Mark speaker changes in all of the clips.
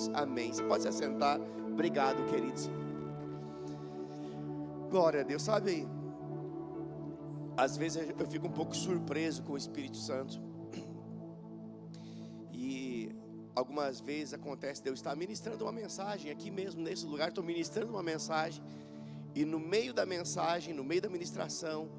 Speaker 1: Jesus, amém. Você pode se assentar. Obrigado, queridos. Glória a Deus. Sabe, às vezes eu fico um pouco surpreso com o Espírito Santo. E algumas vezes acontece de eu estar ministrando uma mensagem aqui mesmo, nesse lugar, estou ministrando uma mensagem, e no meio da mensagem, no meio da ministração,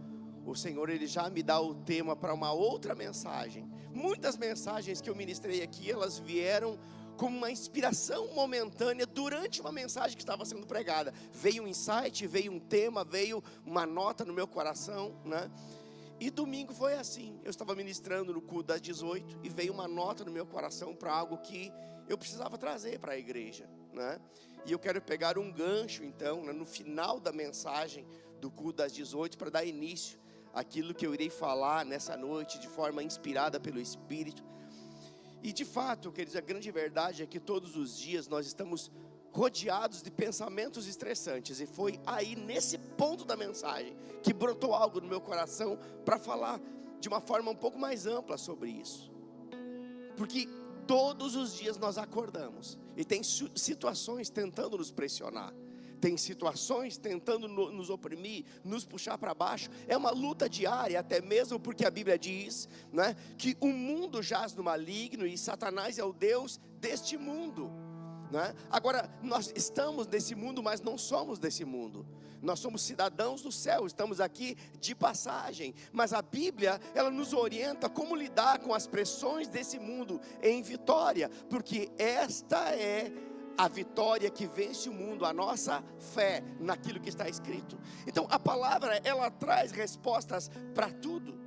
Speaker 1: o Senhor, Ele já me dá o tema para uma outra mensagem. Muitas mensagens que eu ministrei aqui, elas vieram como uma inspiração momentânea durante uma mensagem que estava sendo pregada. Veio um insight, veio um tema, veio uma nota no meu coração, né? E domingo foi assim, eu estava ministrando no culto das 18 e veio uma nota no meu coração para algo que eu precisava trazer para a igreja, né? E eu quero pegar um gancho então, né, no final da mensagem do culto das 18 para dar início àquilo que eu irei falar nessa noite de forma inspirada pelo Espírito. E de fato, queridos, a grande verdade é que todos os dias nós estamos rodeados de pensamentos estressantes. E foi aí nesse ponto da mensagem que brotou algo no meu coração para falar de uma forma um pouco mais ampla sobre isso. Porque todos os dias nós acordamos e tem situações tentando nos pressionar, tem situações tentando nos oprimir, nos puxar para baixo. É uma luta diária, até mesmo porque a Bíblia diz, né, que o mundo jaz no maligno e Satanás é o Deus deste mundo, né? Agora, nós estamos nesse mundo, mas não somos desse mundo. Nós somos cidadãos do céu, estamos aqui de passagem. Mas a Bíblia, ela nos orienta como lidar com as pressões desse mundo em vitória, porque esta é a vitória que vence o mundo, a nossa fé naquilo que está escrito. Então a palavra, ela traz respostas para tudo.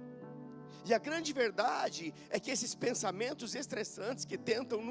Speaker 1: E a grande verdade é que esses pensamentos estressantes que tentam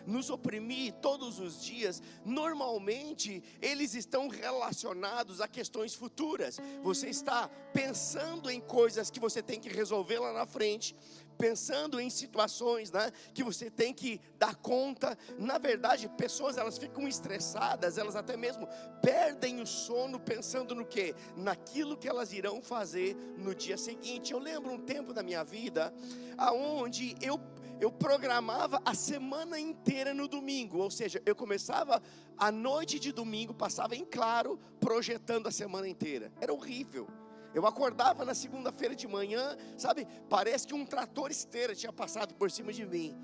Speaker 1: nos oprimir todos os dias, normalmente eles estão relacionados a questões futuras. Você está pensando em coisas que você tem que resolver lá na frente, pensando em situações, né, que você tem que dar conta. Na verdade, pessoas, elas ficam estressadas, elas até mesmo perdem o sono pensando no quê? Naquilo que elas irão fazer no dia seguinte. Eu lembro um tempo da minha vida aonde eu programava a semana inteira no domingo, ou seja, eu começava a noite de domingo, passava em claro, projetando a semana inteira. Era horrível. Eu acordava na segunda-feira de manhã, sabe, parece que um trator esteira tinha passado por cima de mim,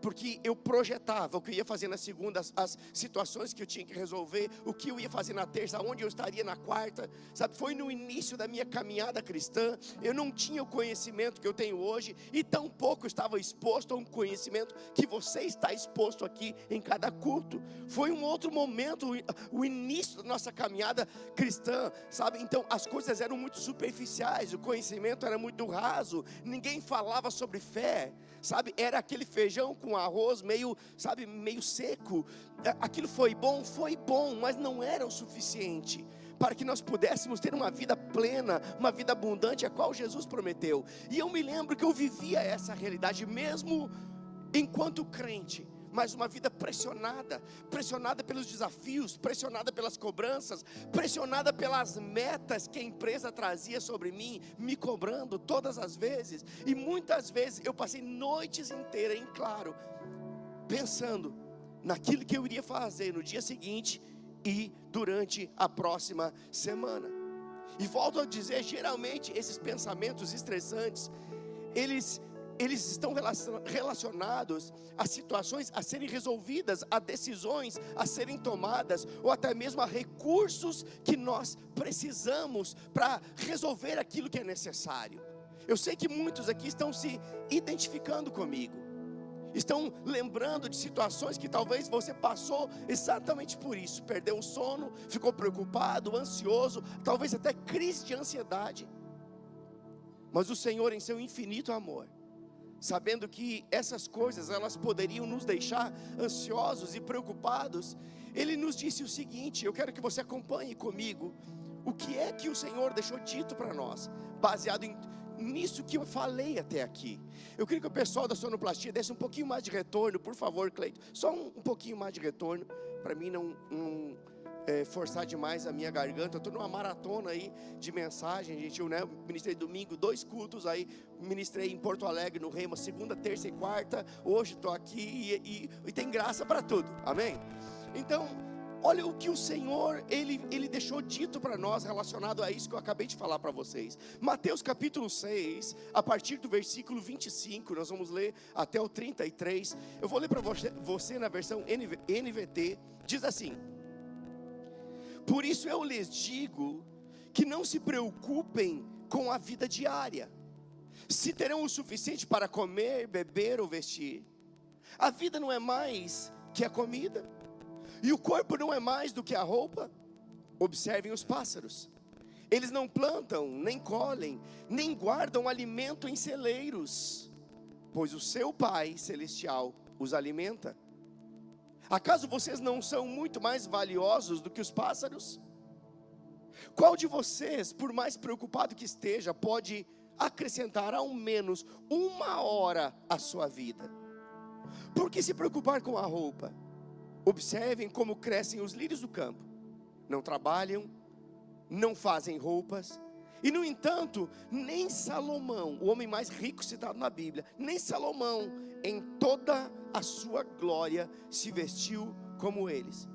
Speaker 1: porque eu projetava o que eu ia fazer na segunda, as situações que eu tinha que resolver, o que eu ia fazer na terça, onde eu estaria na quarta, sabe. Foi no início da minha caminhada cristã, eu não tinha o conhecimento que eu tenho hoje, e tampouco estava exposto a um conhecimento que você está exposto aqui em cada culto. Foi um outro momento, o início da nossa caminhada cristã, sabe. Então as coisas eram muito superficiais, o conhecimento era muito raso, ninguém falava sobre fé, sabe. Era aquele feijão com arroz meio, sabe, meio seco. Aquilo foi bom, mas não era o suficiente para que nós pudéssemos ter uma vida plena, uma vida abundante, a qual Jesus prometeu. E eu me lembro que eu vivia essa realidade mesmo enquanto crente, mas uma vida pressionada pelos desafios, pressionada pelas cobranças, pressionada pelas metas que a empresa trazia sobre mim, me cobrando todas as vezes. E muitas vezes eu passei noites inteiras em claro, pensando naquilo que eu iria fazer no dia seguinte e durante a próxima semana. E volto a dizer, geralmente esses pensamentos estressantes, eles estão relacionados a situações a serem resolvidas, a decisões a serem tomadas, ou até mesmo a recursos que nós precisamos para resolver aquilo que é necessário. Eu sei que muitos aqui estão se identificando comigo, estão lembrando de situações que talvez você passou exatamente por isso, perdeu o sono, ficou preocupado, ansioso, talvez até crise de ansiedade. Mas o Senhor, em seu infinito amor, sabendo que essas coisas, elas poderiam nos deixar ansiosos e preocupados, Ele nos disse o seguinte, eu quero que você acompanhe comigo, o que é que o Senhor deixou dito para nós, baseado nisso que eu falei até aqui. Eu queria que o pessoal da sonoplastia desse um pouquinho mais de retorno, por favor, Cleito, só um pouquinho mais de retorno, para mim não forçar demais a minha garganta. Eu estou numa maratona aí de mensagem, gente. Eu, né, ministrei domingo 2 cultos aí, ministrei em Porto Alegre no Rema, segunda, terça e quarta. Hoje estou aqui e tem graça para tudo, amém? Então, olha o que o Senhor, Ele deixou dito para nós, relacionado a isso que eu acabei de falar para vocês. Mateus capítulo 6, a partir do versículo 25, nós vamos ler até o 33. Eu vou ler para você na versão NVT, diz assim: por isso eu lhes digo, que não se preocupem com a vida diária, se terão o suficiente para comer, beber ou vestir. A vida não é mais que a comida, e o corpo não é mais do que a roupa. Observem os pássaros, eles não plantam, nem colhem, nem guardam alimento em celeiros, pois o seu Pai Celestial os alimenta. Acaso vocês não são muito mais valiosos do que os pássaros? Qual de vocês, por mais preocupado que esteja, pode acrescentar ao menos 1 hora à sua vida? Por que se preocupar com a roupa? Observem como crescem os lírios do campo. Não trabalham, não fazem roupas. E no entanto, nem Salomão, o homem mais rico citado na Bíblia, nem Salomão, em toda a sua glória, se vestiu como eles.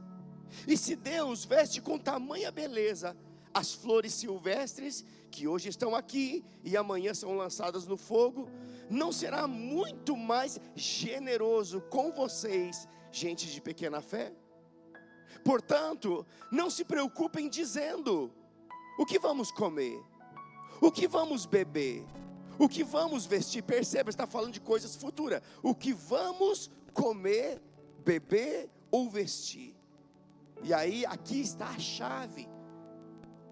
Speaker 1: E se Deus veste com tamanha beleza as flores silvestres, que hoje estão aqui e amanhã são lançadas no fogo, não será muito mais generoso com vocês, gente de pequena fé? Portanto, não se preocupem dizendo: o que vamos comer? O que vamos beber? O que vamos vestir? Perceba, está falando de coisas futuras. O que vamos comer, beber ou vestir? E aí, aqui está a chave.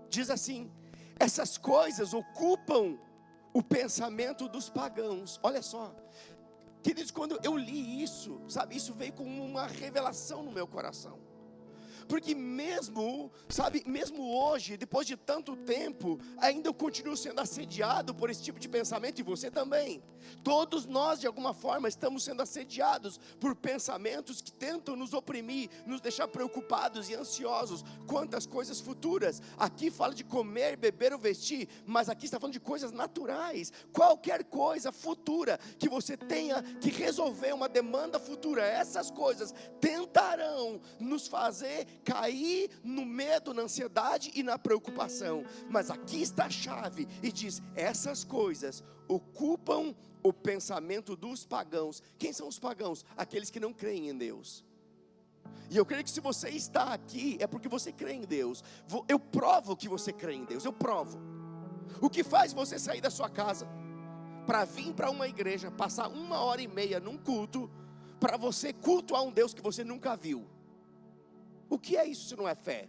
Speaker 1: Diz assim: essas coisas ocupam o pensamento dos pagãos. Olha só, queridos, quando eu li isso, sabe, isso veio com uma revelação no meu coração. Porque mesmo hoje, depois de tanto tempo, ainda eu continuo sendo assediado por esse tipo de pensamento, e você também. Todos nós, de alguma forma, estamos sendo assediados por pensamentos que tentam nos oprimir, nos deixar preocupados e ansiosos quanto às coisas futuras. Aqui fala de comer, beber ou vestir, mas aqui está falando de coisas naturais. Qualquer coisa futura que você tenha que resolver, uma demanda futura, essas coisas tentarão nos fazer cair no medo, na ansiedade e na preocupação. Mas aqui está a chave e diz: essas coisas ocupam o pensamento dos pagãos. Quem são os pagãos? Aqueles que não creem em Deus. E eu creio que se você está aqui é porque você crê em Deus. Eu provo que você crê em Deus, eu provo. O que faz você sair da sua casa para vir para uma igreja, passar 1h30 num culto, para você cultuar um Deus que você nunca viu? O que é isso se não é fé?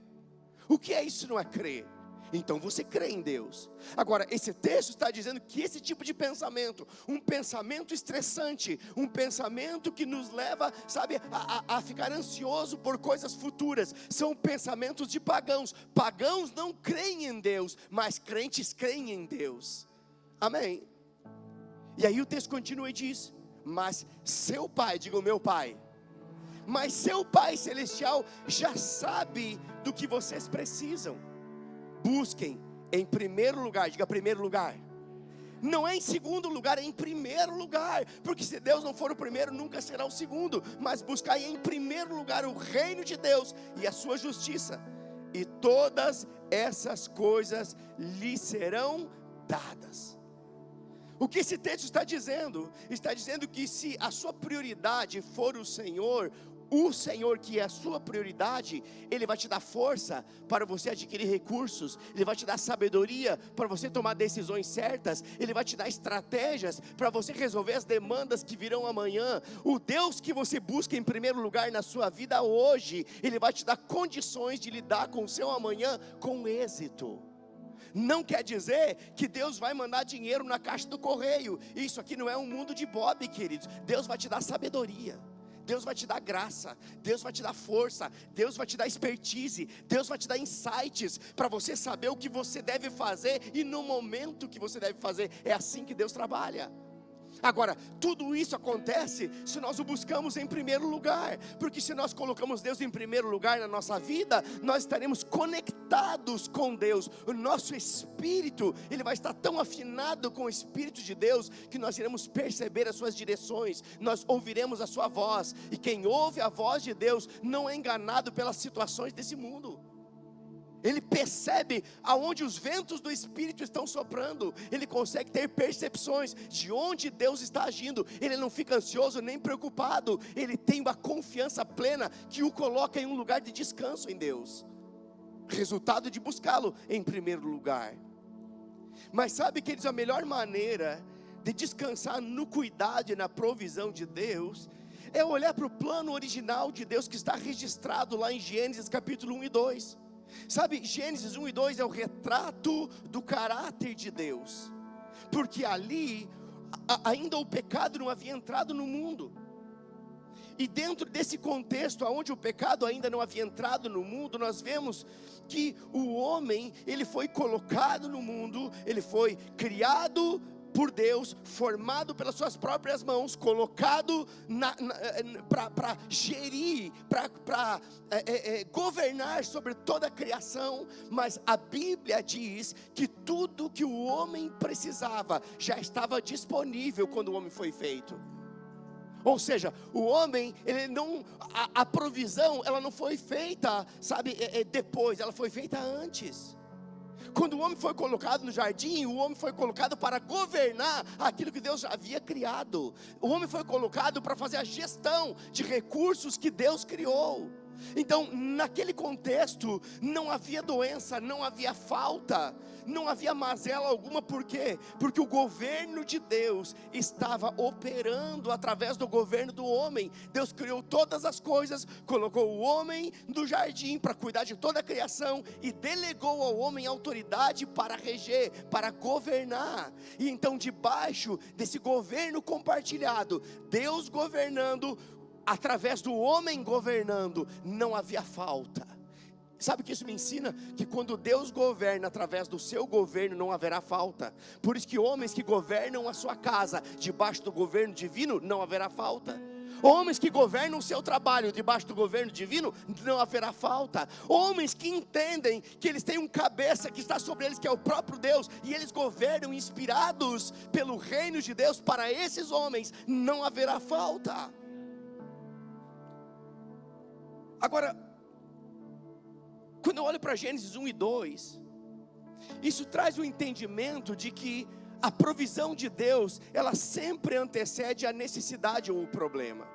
Speaker 1: O que é isso se não é crer? Então você crê em Deus. Agora, esse texto está dizendo que esse tipo de pensamento, um pensamento estressante, um pensamento que nos leva, sabe, a ficar ansioso por coisas futuras, são pensamentos de pagãos. Pagãos não creem em Deus, mas crentes creem em Deus. Amém? E aí o texto continua e diz: mas seu Pai, diga o meu Pai, mas seu Pai Celestial já sabe do que vocês precisam. Busquem em primeiro lugar, diga primeiro lugar. Não é em segundo lugar, é em primeiro lugar. Porque se Deus não for o primeiro, nunca será o segundo. Mas buscai em primeiro lugar o reino de Deus e a sua justiça, e todas essas coisas lhe serão dadas. O que esse texto está dizendo? Está dizendo que se a sua prioridade for o Senhor que é a sua prioridade, Ele vai te dar força para você adquirir recursos, Ele vai te dar sabedoria para você tomar decisões certas, Ele vai te dar estratégias para você resolver as demandas que virão amanhã. O Deus que você busca em primeiro lugar na sua vida hoje, Ele vai te dar condições de lidar com o seu amanhã com êxito. Não quer dizer que Deus vai mandar dinheiro na caixa do correio. Isso aqui não é um mundo de Bob, queridos. Deus vai te dar sabedoria, Deus vai te dar graça, Deus vai te dar força, Deus vai te dar expertise, Deus vai te dar insights para você saber o que você deve fazer e no momento que você deve fazer. É assim que Deus trabalha. Agora, tudo isso acontece se nós o buscamos em primeiro lugar, porque se nós colocamos Deus em primeiro lugar na nossa vida, nós estaremos conectados com Deus. O nosso espírito, ele vai estar tão afinado com o Espírito de Deus, que nós iremos perceber as suas direções, nós ouviremos a sua voz, e quem ouve a voz de Deus, não é enganado pelas situações desse mundo. Ele percebe aonde os ventos do Espírito estão soprando. Ele consegue ter percepções de onde Deus está agindo. Ele não fica ansioso nem preocupado. Ele tem uma confiança plena que o coloca em um lugar de descanso em Deus. Resultado de buscá-lo em primeiro lugar. Mas sabe, queridos, a melhor maneira de descansar no cuidado e na provisão de Deus é olhar para o plano original de Deus, que está registrado lá em Gênesis capítulo 1 e 2. Sabe, Gênesis 1 e 2 é o retrato do caráter de Deus, porque ali ainda o pecado não havia entrado no mundo. E dentro desse contexto, onde o pecado ainda não havia entrado no mundo, nós vemos que o homem, ele foi colocado no mundo, ele foi criado por Deus, formado pelas suas próprias mãos, colocado para gerir, para governar sobre toda a criação. Mas a Bíblia diz que tudo que o homem precisava já estava disponível quando o homem foi feito. Ou seja, o homem, ele não, a provisão, ela não foi feita, sabe, depois, ela foi feita antes. Quando o homem foi colocado no jardim, o homem foi colocado para governar aquilo que Deus já havia criado. O homem foi colocado para fazer a gestão de recursos que Deus criou. Então, naquele contexto, não havia doença, não havia falta, não havia mazela alguma. Por quê? Porque o governo de Deus estava operando através do governo do homem. Deus criou todas as coisas, colocou o homem no jardim para cuidar de toda a criação e delegou ao homem autoridade para reger, para governar. E então, debaixo desse governo compartilhado, Deus governando, através do homem governando, não havia falta. Sabe o que isso me ensina? Que quando Deus governa através do seu governo, não haverá falta. Por isso que homens que governam a sua casa debaixo do governo divino, não haverá falta. Homens que governam o seu trabalho debaixo do governo divino, não haverá falta. Homens que entendem que eles têm um cabeça que está sobre eles, que é o próprio Deus, e eles governam inspirados pelo reino de Deus, para esses homens não haverá falta. Agora, quando eu olho para Gênesis 1 e 2, isso traz o entendimento de que a provisão de Deus, ela sempre antecede a necessidade ou o problema.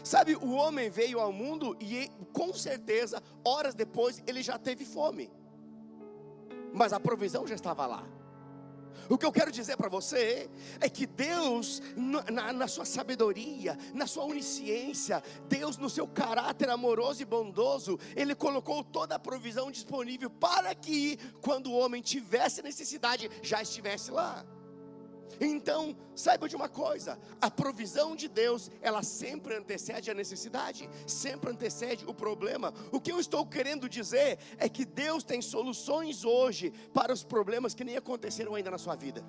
Speaker 1: Sabe, o homem veio ao mundo e com certeza, horas depois, ele já teve fome, mas a provisão já estava lá. O que eu quero dizer para você é que Deus, na sua sabedoria, na sua onisciência, Deus no seu caráter amoroso e bondoso, Ele colocou toda a provisão disponível para que, quando o homem tivesse necessidade, já estivesse lá. Então, saiba de uma coisa: a provisão de Deus, ela sempre antecede a necessidade, sempre antecede o problema. O que eu estou querendo dizer é que Deus tem soluções hoje para os problemas que nem aconteceram ainda na sua vida.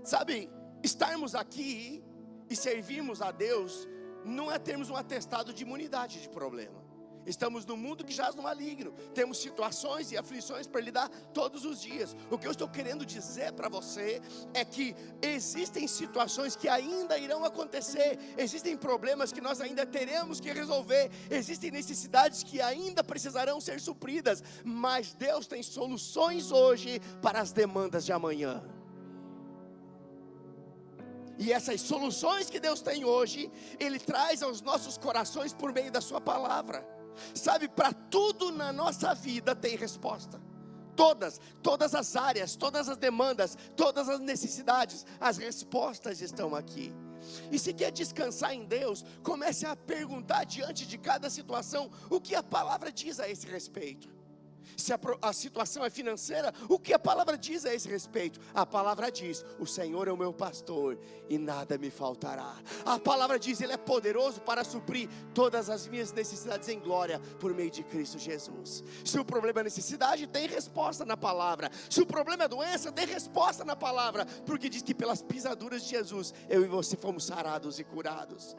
Speaker 1: Sabe, estarmos aqui e servirmos a Deus não é termos um atestado de imunidade de problema. Estamos num mundo que jaz no maligno, temos situações e aflições para lidar todos os dias. O que eu estou querendo dizer para você é que existem situações que ainda irão acontecer, existem problemas que nós ainda teremos que resolver, existem necessidades que ainda precisarão ser supridas, mas Deus tem soluções hoje para as demandas de amanhã. E essas soluções que Deus tem hoje, Ele traz aos nossos corações por meio da sua palavra. Sabe, para tudo na nossa vida tem resposta. Todas as áreas, todas as demandas, todas as necessidades, as respostas estão aqui. E se quer descansar em Deus, comece a perguntar diante de cada situação o que a palavra diz a esse respeito. Se a situação é financeira, o que a palavra diz a esse respeito? A palavra diz: o Senhor é o meu pastor e nada me faltará. A palavra diz: Ele é poderoso para suprir todas as minhas necessidades em glória por meio de Cristo Jesus. Se o problema é necessidade, tem resposta na palavra. Se o problema é doença, tem resposta na palavra, porque diz que pelas pisaduras de Jesus eu e você fomos sarados e curados.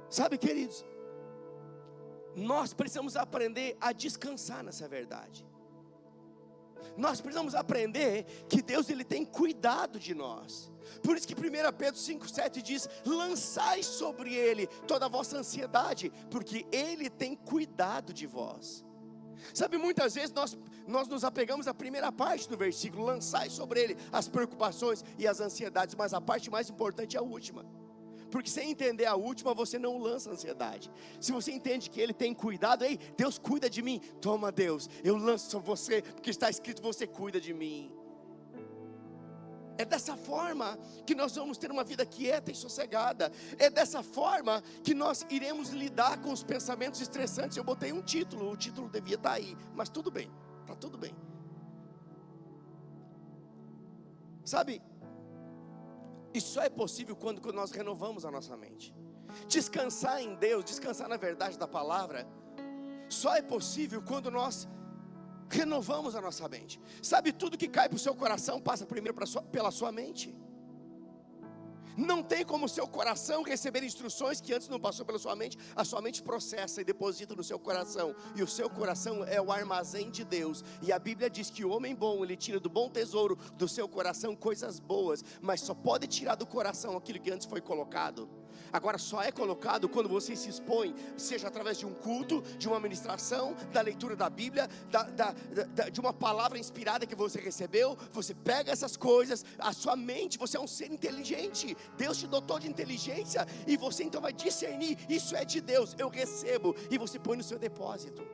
Speaker 1: Sabe, queridos, nós precisamos aprender a descansar nessa verdade. Nós precisamos aprender que Deus, Ele tem cuidado de nós. Por isso que 1 Pedro 5,7 diz: lançai sobre Ele toda a vossa ansiedade, porque Ele tem cuidado de vós. Sabe, muitas vezes nós nos apegamos à primeira parte do versículo: lançai sobre Ele as preocupações e as ansiedades. Mas a parte mais importante é a última. Porque sem entender a última, você não lança ansiedade. Se você entende que Ele tem cuidado, ei, Deus cuida de mim. Toma, Deus, eu lanço sobre você, porque está escrito: você cuida de mim. É dessa forma que nós vamos ter uma vida quieta e sossegada. É dessa forma que nós iremos lidar com os pensamentos estressantes. Eu botei um título, o título devia estar aí, mas tudo bem, está tudo bem. Sabe, isso só é possível quando nós renovamos a nossa mente. Descansar em Deus, descansar na verdade da palavra, só é possível quando nós renovamos a nossa mente. Sabe, tudo que cai para o seu coração passa primeiro pela sua mente. Não tem como o seu coração receber instruções que antes não passou pela sua mente. A sua mente processa e deposita no seu coração. E o seu coração é o armazém de Deus. E a Bíblia diz que o homem bom, ele tira do bom tesouro do seu coração coisas boas. Mas só pode tirar do coração aquilo que antes foi colocado. Agora só é colocado quando você se expõe, seja através de um culto, de uma ministração, da leitura da Bíblia, de uma palavra inspirada que você recebeu. Você pega essas coisas, a sua mente, você é um ser inteligente, Deus te dotou de inteligência, e você então vai discernir: isso é de Deus, eu recebo, e você põe no seu depósito.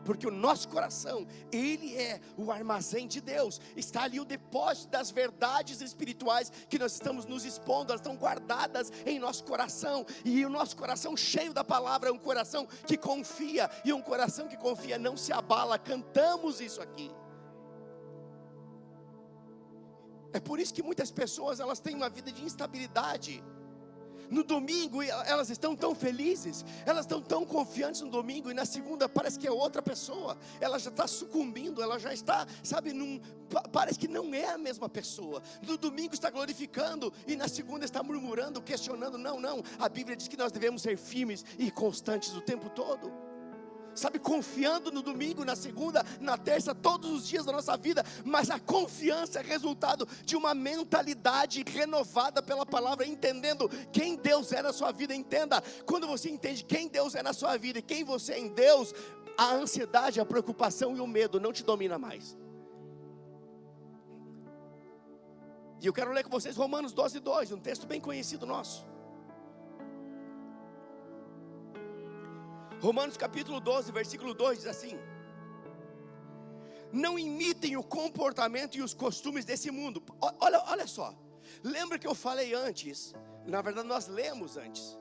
Speaker 1: Porque o nosso coração, ele é o armazém de Deus. Está ali o depósito das verdades espirituais que nós estamos nos expondo. Elas estão guardadas em nosso coração. E o nosso coração cheio da palavra é um coração que confia. E um coração que confia não se abala. Cantamos isso aqui. É por isso que muitas pessoas, elas têm uma vida de instabilidade. No domingo elas estão tão felizes, elas estão tão confiantes no domingo, e na segunda parece que é outra pessoa. Ela já está sucumbindo, ela já está, sabe, parece que não é a mesma pessoa. No domingo está glorificando, e na segunda está murmurando, questionando. Não, a Bíblia diz que nós devemos ser firmes e constantes o tempo todo. Sabe, confiando no domingo, na segunda, na terça, todos os dias da nossa vida. Mas a confiança é resultado de uma mentalidade renovada pela palavra, entendendo quem Deus é na sua vida. Entenda, quando você entende quem Deus é na sua vida e quem você é em Deus, a ansiedade, a preocupação e o medo não te domina mais. E eu quero ler com vocês Romanos 12:2, um texto bem conhecido nosso. Romanos capítulo 12, versículo 2 diz assim: não imitem o comportamento e os costumes desse mundo. Olha só, lembra que eu falei antes, na verdade nós lemos antes,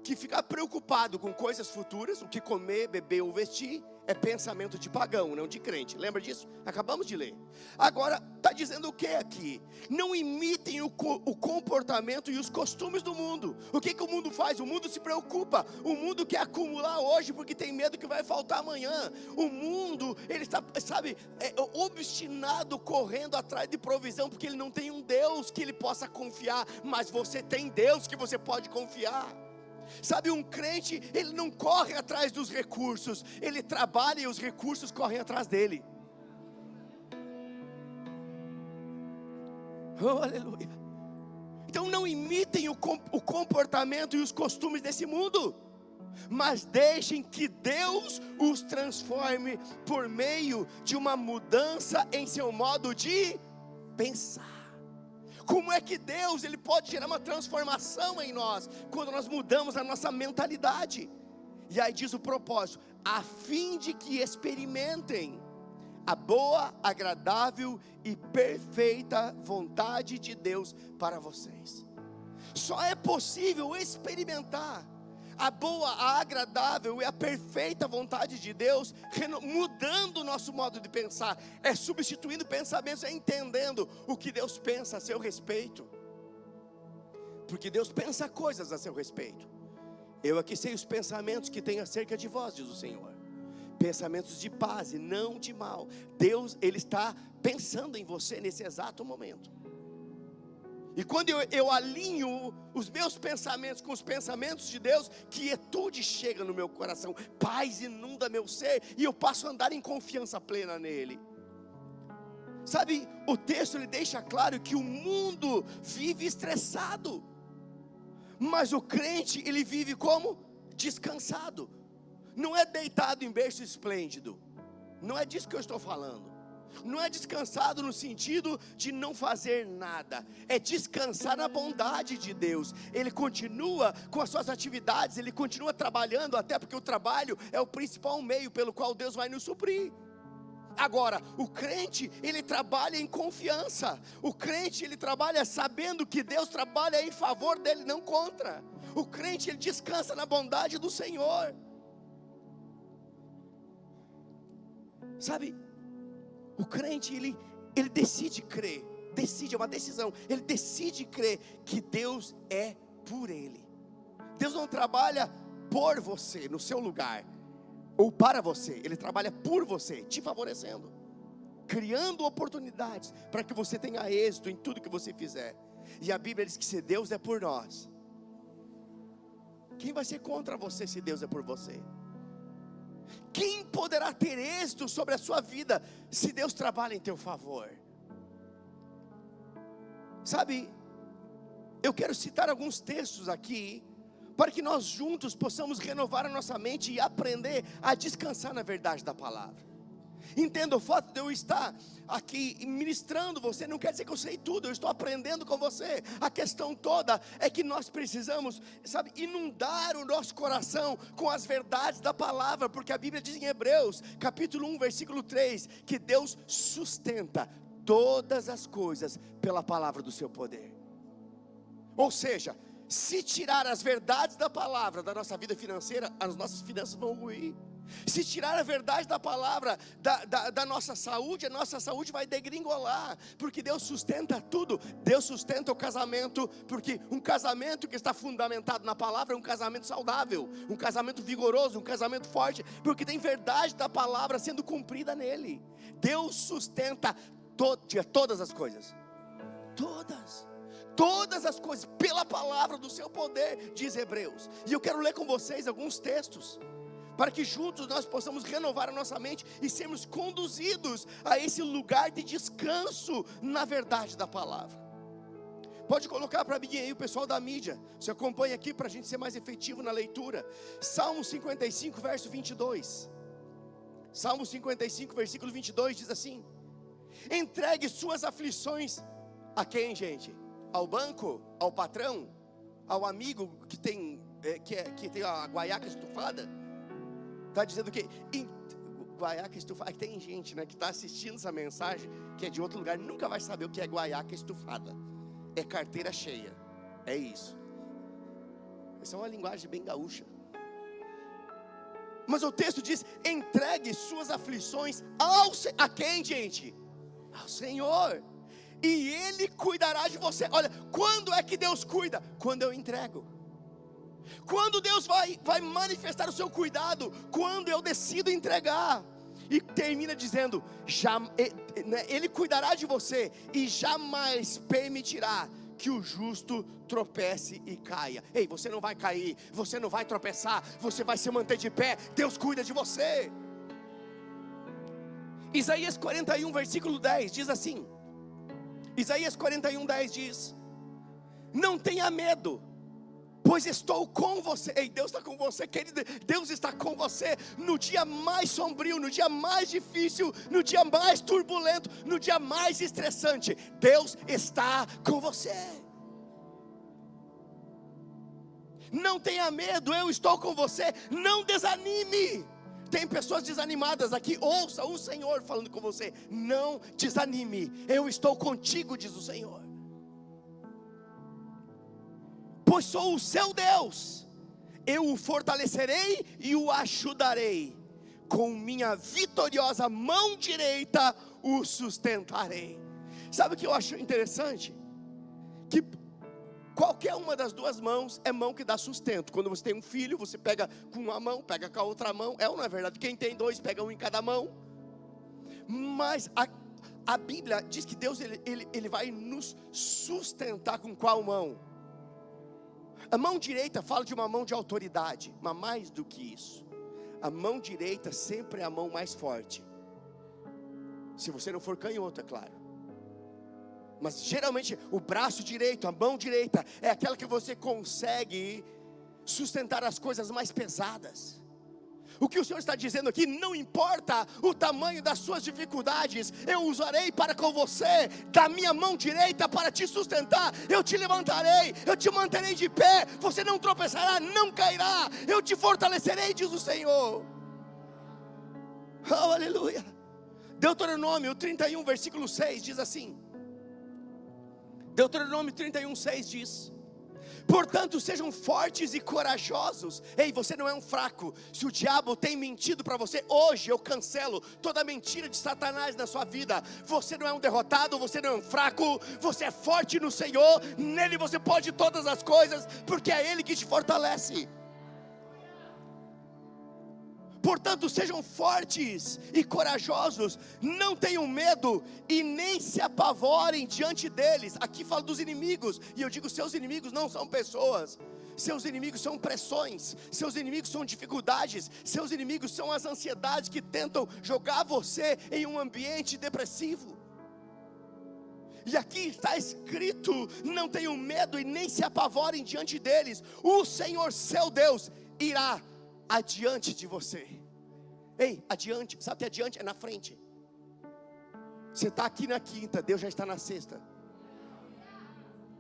Speaker 1: que ficar preocupado com coisas futuras, o que comer, beber ou vestir, é pensamento de pagão, não de crente. Lembra disso? Acabamos de ler. Agora está dizendo o que aqui? Não imitem o comportamento e os costumes do mundo. O que o mundo faz? O mundo se preocupa. O mundo quer acumular hoje porque tem medo que vai faltar amanhã. O mundo, ele está, sabe, obstinado, correndo atrás de provisão, porque ele não tem um Deus que ele possa confiar. Mas você tem Deus que você pode confiar. Sabe, um crente, ele não corre atrás dos recursos, ele trabalha e os recursos correm atrás dele. Oh, aleluia. Então não imitem o comportamento e os costumes desse mundo, mas deixem que Deus os transforme por meio de uma mudança em seu modo de pensar. Como é que Deus, ele pode gerar uma transformação em nós? Quando nós mudamos a nossa mentalidade. E aí diz o propósito: a fim de que experimentem a boa, agradável e perfeita vontade de Deus para vocês. Só é possível experimentar a boa, a agradável e a perfeita vontade de Deus, mudando o nosso modo de pensar, é substituindo pensamentos, é entendendo o que Deus pensa a seu respeito, porque Deus pensa coisas a seu respeito. Eu aqui sei os pensamentos que tenho acerca de vós, diz o Senhor, pensamentos de paz e não de mal. Deus, Ele está pensando em você nesse exato momento. E quando eu alinho os meus pensamentos com os pensamentos de Deus, quietude chega no meu coração, paz inunda meu ser, e eu passo a andar em confiança plena nele. Sabe, o texto ele deixa claro que o mundo vive estressado, mas o crente ele vive como? Descansado. Não é deitado em berço esplêndido, não é disso que eu estou falando. Não é descansado no sentido de não fazer nada, é descansar na bondade de Deus. Ele continua com as suas atividades, ele continua trabalhando, até porque o trabalho é o principal meio pelo qual Deus vai nos suprir. Agora, o crente, ele trabalha em confiança. O crente, ele trabalha sabendo que Deus trabalha em favor dele, não contra. O crente, ele descansa na bondade do Senhor. Sabe, o crente, ele decide crer, é uma decisão, ele decide crer que Deus é por ele. Deus não trabalha por você, no seu lugar, ou para você, Ele trabalha por você, te favorecendo, criando oportunidades, para que você tenha êxito em tudo que você fizer. E a Bíblia diz que se Deus é por nós, quem vai ser contra você se Deus é por você? Quem poderá ter êxito sobre a sua vida se Deus trabalha em teu favor? Sabe, eu quero citar alguns textos aqui, para que nós juntos possamos renovar a nossa mente e aprender a descansar na verdade da palavra. Entenda, o fato de eu estar aqui ministrando você não quer dizer que eu sei tudo, eu estou aprendendo com você. A questão toda é que nós precisamos, sabe, inundar o nosso coração com as verdades da palavra, porque a Bíblia diz em Hebreus, capítulo 1, versículo 3, que Deus sustenta todas as coisas pela palavra do seu poder. Ou seja, se tirar as verdades da palavra da nossa vida financeira, as nossas finanças vão ruir. Se tirar a verdade da palavra da nossa saúde, a nossa saúde vai degringolar, porque Deus sustenta tudo. Deus sustenta o casamento, porque um casamento que está fundamentado na palavra é um casamento saudável, um casamento vigoroso, um casamento forte, porque tem verdade da palavra sendo cumprida nele. Deus sustenta todas as coisas, todas as coisas pela palavra do seu poder, diz Hebreus. E eu quero ler com vocês alguns textos, para que juntos nós possamos renovar a nossa mente e sermos conduzidos a esse lugar de descanso na verdade da palavra. Pode colocar para mim aí o pessoal da mídia, você acompanha aqui para a gente ser mais efetivo na leitura. Salmo 55 verso 22, Salmo 55 versículo 22 diz assim: entregue suas aflições a quem, gente? Ao banco? Ao patrão? Ao amigo que tem a guaiaca estufada? Está dizendo que guaiaca estufada, tem gente, né, que está assistindo essa mensagem, que é de outro lugar, nunca vai saber o que é guaiaca estufada. É carteira cheia, é isso. Essa é uma linguagem bem gaúcha. Mas o texto diz: entregue suas aflições a quem, gente? Ao Senhor, e Ele cuidará de você. Olha, quando é que Deus cuida? Quando eu entrego. Quando Deus vai manifestar o seu cuidado? Quando eu decido entregar. E termina dizendo, Ele cuidará de você e jamais permitirá que o justo tropece e caia. Ei, você não vai cair, você não vai tropeçar, você vai se manter de pé. Deus cuida de você. Isaías 41 versículo 10 diz assim, Isaías 41, 10 diz: não tenha medo, pois estou com você. Ei, Deus está com você, querido. Deus está com você no dia mais sombrio, no dia mais difícil, no dia mais turbulento, no dia mais estressante. Deus está com você. Não tenha medo, eu estou com você. Não desanime. Tem pessoas desanimadas aqui, ouça o Senhor falando com você. Não desanime, eu estou contigo, diz o Senhor. Pois sou o seu Deus, eu o fortalecerei e o ajudarei, com minha vitoriosa mão direita o sustentarei. Sabe o que eu acho interessante? Que qualquer uma das duas mãos é mão que dá sustento. Quando você tem um filho, você pega com uma mão, pega com a outra mão. É ou não é verdade? Quem tem dois, pega um em cada mão. Mas a Bíblia diz que Deus ele vai nos sustentar com qual mão? A mão direita fala de uma mão de autoridade, mas mais do que isso, a mão direita sempre é a mão mais forte. Se você não for canhoto, é claro. Mas geralmente o braço direito, a mão direita, é aquela que você consegue sustentar as coisas mais pesadas. O que o Senhor está dizendo aqui, não importa o tamanho das suas dificuldades, eu usarei para com você, da minha mão direita para te sustentar, eu te levantarei, eu te manterei de pé, você não tropeçará, não cairá, eu te fortalecerei, diz o Senhor. Oh, aleluia. Deuteronômio 31, versículo 6 diz assim, Deuteronômio 31, 6 diz: portanto sejam fortes e corajosos. Ei, você não é um fraco. Se o diabo tem mentido para você, hoje eu cancelo toda mentira de Satanás na sua vida. Você não é um derrotado, você não é um fraco, você é forte no Senhor. Nele você pode todas as coisas, porque é Ele que te fortalece. Portanto sejam fortes e corajosos, não tenham medo e nem se apavorem diante deles. Aqui fala dos inimigos, e eu digo, seus inimigos não são pessoas, seus inimigos são pressões, seus inimigos são dificuldades, seus inimigos são as ansiedades que tentam jogar você em um ambiente depressivo. E aqui está escrito, não tenham medo e nem se apavorem diante deles, o Senhor seu Deus irá adiante de você. Ei, adiante, sabe que adiante é na frente. Você está aqui na quinta, Deus já está na sexta.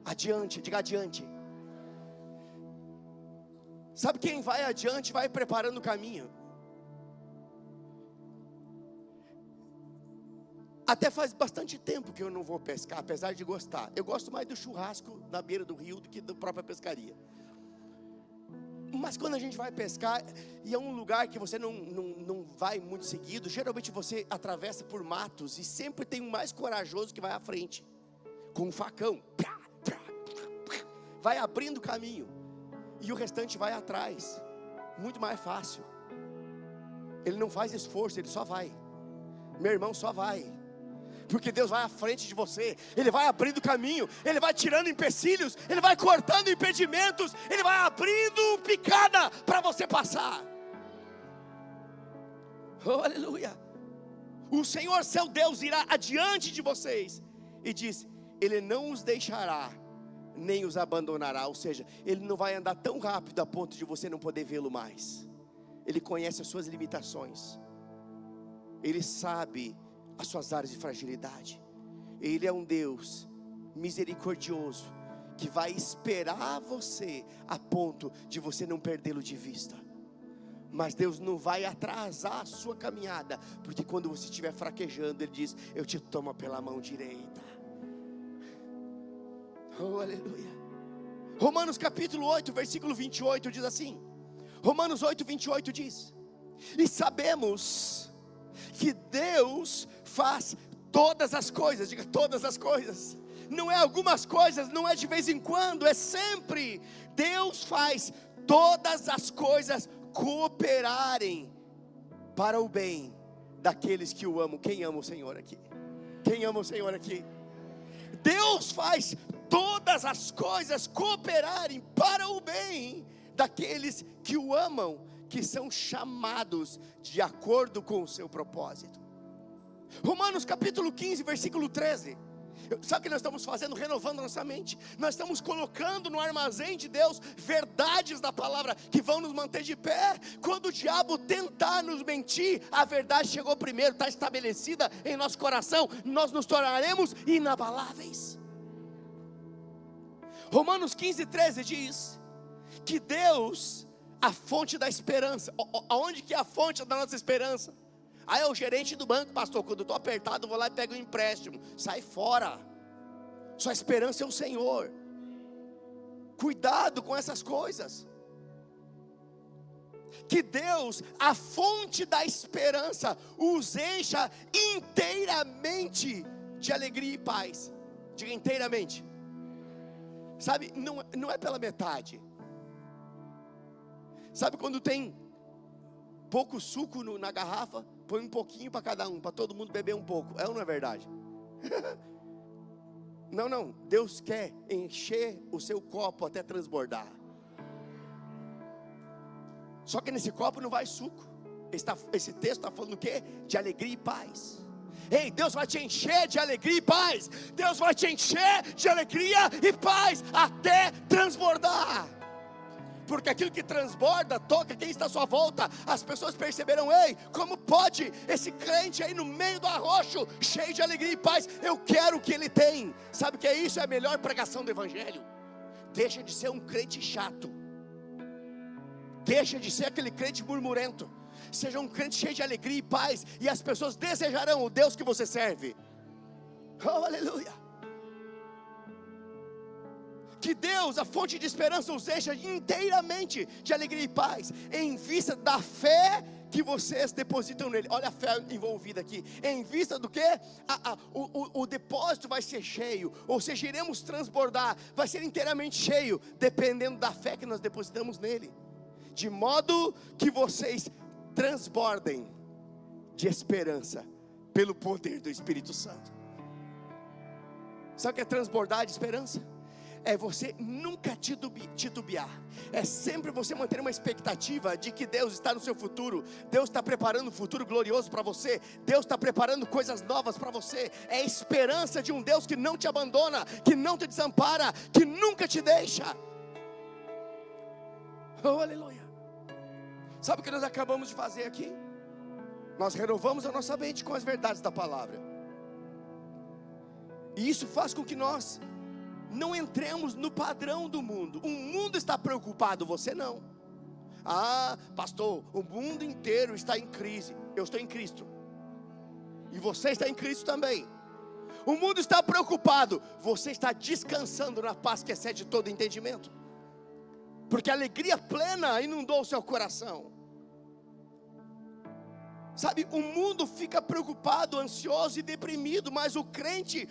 Speaker 1: Adiante, diga adiante. Sabe quem vai adiante, vai preparando o caminho. Até faz bastante tempo que eu não vou pescar, apesar de gostar. Eu gosto mais do churrasco na beira do rio do que da própria pescaria. Mas quando a gente vai pescar, e é um lugar que você não vai muito seguido, geralmente você atravessa por matos, e sempre tem um mais corajoso que vai à frente, com um facão, vai abrindo caminho, e o restante vai atrás, muito mais fácil. Ele não faz esforço, ele só vai. Meu irmão, só vai. Porque Deus vai à frente de você, Ele vai abrindo caminho, Ele vai tirando empecilhos, Ele vai cortando impedimentos, Ele vai abrindo picada para você passar. Oh, aleluia. O Senhor seu Deus irá adiante de vocês, e diz, Ele não os deixará, nem os abandonará. Ou seja, Ele não vai andar tão rápido a ponto de você não poder vê-lo mais. Ele conhece as suas limitações, Ele sabe as suas áreas de fragilidade. Ele é um Deus misericordioso, que vai esperar você a ponto de você não perdê-lo de vista. Mas Deus não vai atrasar a sua caminhada, porque quando você estiver fraquejando, Ele diz, eu te tomo pela mão direita. Oh, aleluia. Romanos capítulo 8, versículo 28 diz assim, Romanos 8, 28 diz, e sabemos que Deus faz todas as coisas, diga todas as coisas, não é algumas coisas, não é de vez em quando, é sempre. Deus faz todas as coisas cooperarem para o bem daqueles que o amam. Quem ama o Senhor aqui? Quem ama o Senhor aqui? Deus faz todas as coisas cooperarem para o bem daqueles que o amam, que são chamados de acordo com o seu propósito. Romanos capítulo 15, versículo 13. Sabe o que nós estamos fazendo? Renovando nossa mente. Nós estamos colocando no armazém de Deus verdades da palavra que vão nos manter de pé. Quando o diabo tentar nos mentir, a verdade chegou primeiro, está estabelecida em nosso coração, nós nos tornaremos inabaláveis. Romanos 15, 13 diz que Deus, a fonte da esperança. Aonde que é a fonte da nossa esperança? Ah, é o gerente do banco, pastor, quando eu estou apertado, eu vou lá e pego um empréstimo. Sai fora. Sua esperança é o Senhor. Cuidado com essas coisas. que Deus, a fonte da esperança, os encha inteiramente de alegria e paz. Diga inteiramente. Sabe, não é pela metade. Sabe quando tem pouco suco na garrafa, põe um pouquinho para cada um, para todo mundo beber um pouco. É ou não é verdade? Não, Deus quer encher o seu copo até transbordar. Só que nesse copo não vai suco. Esse texto está falando o quê? De alegria e paz. Ei, Deus vai te encher de alegria e paz. Deus vai te encher de alegria e paz até transbordar. Porque aquilo que transborda, toca quem está à sua volta. As pessoas perceberão: ei, como pode esse crente aí no meio do arroxo, cheio de alegria e paz? Eu quero o que ele tem. Sabe o que é isso? É a melhor pregação do evangelho. Deixa de ser um crente chato. Deixa de ser aquele crente murmurento. Seja um crente cheio de alegria e paz, e as pessoas desejarão o Deus que você serve. Oh, aleluia. Que Deus, a fonte de esperança, os encha inteiramente de alegria e paz, em vista da fé que vocês depositam nele. Olha a fé envolvida aqui. Em vista do que? O depósito vai ser cheio, ou seja, iremos transbordar, vai ser inteiramente cheio, dependendo da fé que nós depositamos nele. De modo que vocês transbordem de esperança pelo poder do Espírito Santo. Sabe o que é transbordar de esperança? É você nunca titubear. É sempre você manter uma expectativa de que Deus está no seu futuro. Deus está preparando um futuro glorioso para você. Deus está preparando coisas novas para você. É a esperança de um Deus que não te abandona, que não te desampara, que nunca te deixa. Oh, aleluia. Sabe o que nós acabamos de fazer aqui? Nós renovamos a nossa mente com as verdades da palavra. E isso faz com que nós não entremos no padrão do mundo. O mundo está preocupado, você não. Ah, pastor, o mundo inteiro está em crise. Eu estou em Cristo. E você está em Cristo também. O mundo está preocupado, você está descansando na paz que excede todo entendimento. Porque a alegria plena inundou o seu coração. Sabe, o mundo fica preocupado, ansioso e deprimido, mas o crente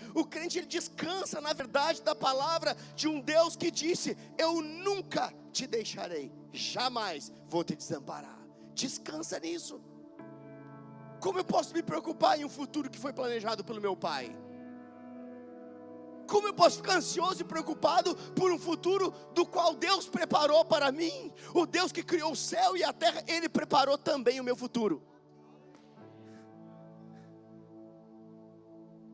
Speaker 1: ele descansa na verdade da palavra de um Deus que disse: eu nunca te deixarei, jamais vou te desamparar. Descansa nisso. Como eu posso me preocupar em um futuro que foi planejado pelo meu pai? Como eu posso ficar ansioso e preocupado por um futuro do qual Deus preparou para mim? O Deus que criou o céu e a terra, Ele preparou também o meu futuro.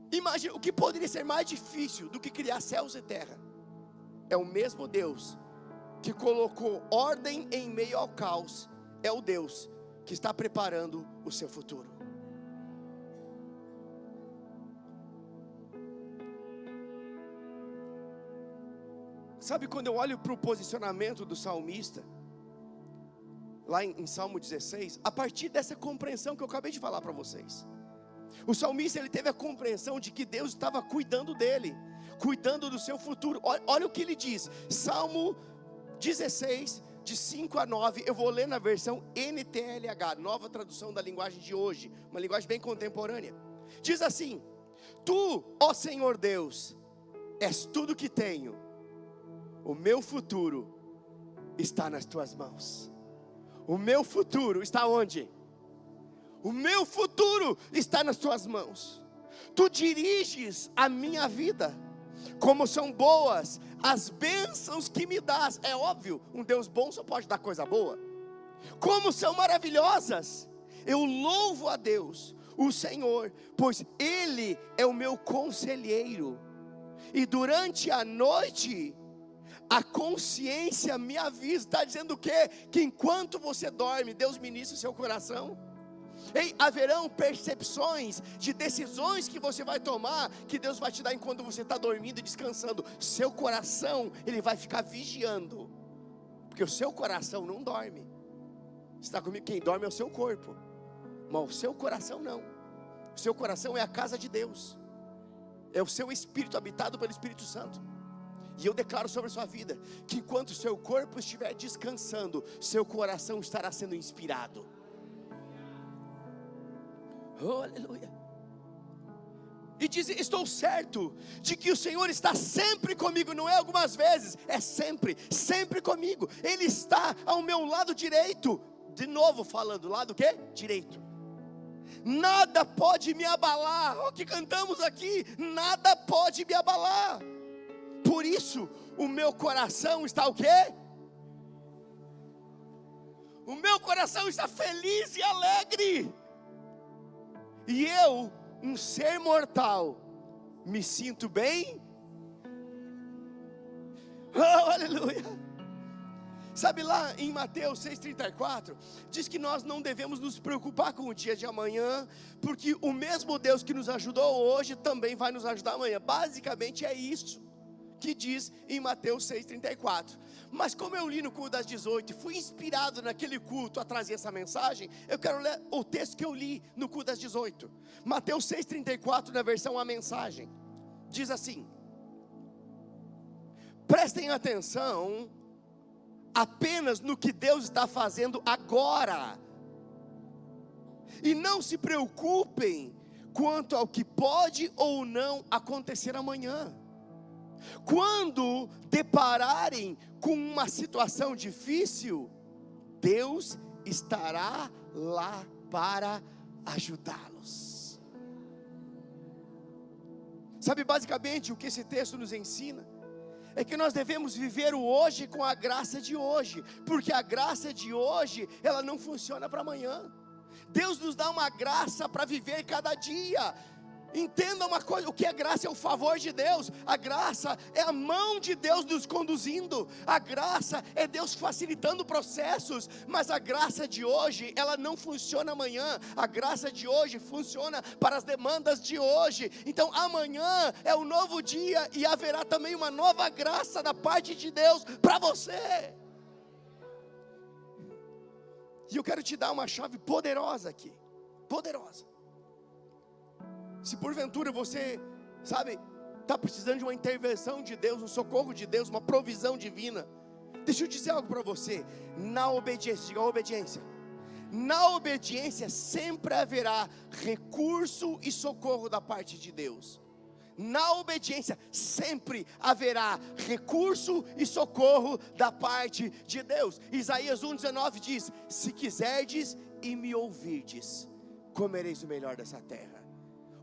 Speaker 1: Imagina, o que poderia ser mais difícil do que criar céus e terra? É o mesmo Deus que colocou ordem em meio ao caos. É o Deus que está preparando o seu futuro. Sabe, quando eu olho para o posicionamento do salmista, lá em Salmo 16, a partir dessa compreensão que eu acabei de falar para vocês, o salmista ele teve a compreensão de que Deus estava cuidando dele, cuidando do seu futuro. Olha o que ele diz, Salmo 16, de 5 a 9, eu vou ler na versão NTLH, nova tradução da linguagem de hoje, uma linguagem bem contemporânea. Diz assim: Tu, ó Senhor Deus, és tudo que tenho, o meu futuro está nas tuas mãos. O meu futuro está onde? O meu futuro está nas tuas mãos. Tu diriges a minha vida. Como são boas as bênçãos que me dás. É óbvio, um Deus bom só pode dar coisa boa. Como são maravilhosas. Eu louvo a Deus, o Senhor, pois Ele é o meu conselheiro. E durante a noite a consciência me avisa. Está dizendo o quê? Que enquanto você dorme, Deus ministra o seu coração. Ei, haverão percepções de decisões que você vai tomar, que Deus vai te dar enquanto você está dormindo e descansando. Seu coração, ele vai ficar vigiando, porque o seu coração não dorme. Você está comigo? Quem dorme é o seu corpo, mas o seu coração não. O seu coração é a casa de Deus, é o seu espírito habitado pelo Espírito Santo. E eu declaro sobre a sua vida, que enquanto seu corpo estiver descansando, seu coração estará sendo inspirado. Oh, aleluia. E diz, estou certo de que o Senhor está sempre comigo, não é algumas vezes, é sempre, sempre comigo. Ele está ao meu lado direito. De novo falando, lado o quê? Direito. Nada pode me abalar. O que cantamos aqui, nada pode me abalar. Por isso, o meu coração está o quê? O meu coração está feliz e alegre. E eu, um ser mortal, me sinto bem. Oh, aleluia. Sabe lá em Mateus 6,34, diz que nós não devemos nos preocupar com o dia de amanhã, porque o mesmo Deus que nos ajudou hoje também vai nos ajudar amanhã. Basicamente é isso que diz em Mateus 6,34. Mas como eu li no culto das 18, fui inspirado naquele culto a trazer essa mensagem, eu quero ler o texto que eu li no culto das 18. Mateus 6,34, na versão A Mensagem, diz assim: prestem atenção apenas no que Deus está fazendo agora, e não se preocupem quanto ao que pode ou não acontecer amanhã. Quando depararem com uma situação difícil, Deus estará lá para ajudá-los. Sabe basicamente o que esse texto nos ensina? É que nós devemos viver o hoje com a graça de hoje, porque a graça de hoje, ela não funciona para amanhã. Deus nos dá uma graça para viver cada dia. Entenda uma coisa, o que é graça? É o favor de Deus. A graça é a mão de Deus nos conduzindo. A graça é Deus facilitando processos. Mas a graça de hoje, ela não funciona amanhã. A graça de hoje funciona para as demandas de hoje. Então amanhã é um novo dia, e haverá também uma nova graça da parte de Deus para você. E eu quero te dar uma chave poderosa aqui. Poderosa. Se porventura você, sabe, está precisando de uma intervenção de Deus, um socorro de Deus, uma provisão divina, deixa eu dizer algo para você. Na obediência, diga obediência. Na obediência sempre haverá recurso e socorro da parte de Deus. Na obediência sempre haverá recurso e socorro da parte de Deus. Isaías 1,19 diz: se quiserdes e me ouvirdes, comereis o melhor dessa terra.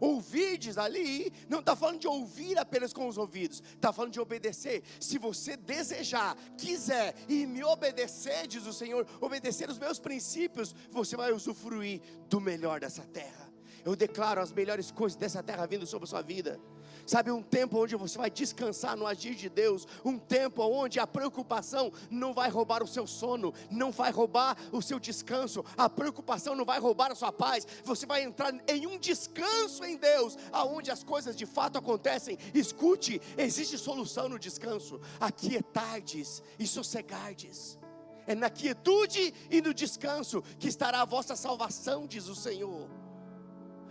Speaker 1: Ouvirdes ali, não está falando de ouvir apenas com os ouvidos, está falando de obedecer. Se você desejar, quiser e me obedecer, diz o Senhor, obedecer os meus princípios, você vai usufruir do melhor dessa terra. Eu declaro as melhores coisas dessa terra vindo sobre a sua vida. Sabe, um tempo onde você vai descansar no agir de Deus. Um tempo onde a preocupação não vai roubar o seu sono, não vai roubar o seu descanso. A preocupação não vai roubar a sua paz. Você vai entrar em um descanso em Deus, aonde as coisas de fato acontecem. Escute, existe solução no descanso. Aquietardes e sossegardes. É na quietude e no descanso que estará a vossa salvação, diz o Senhor.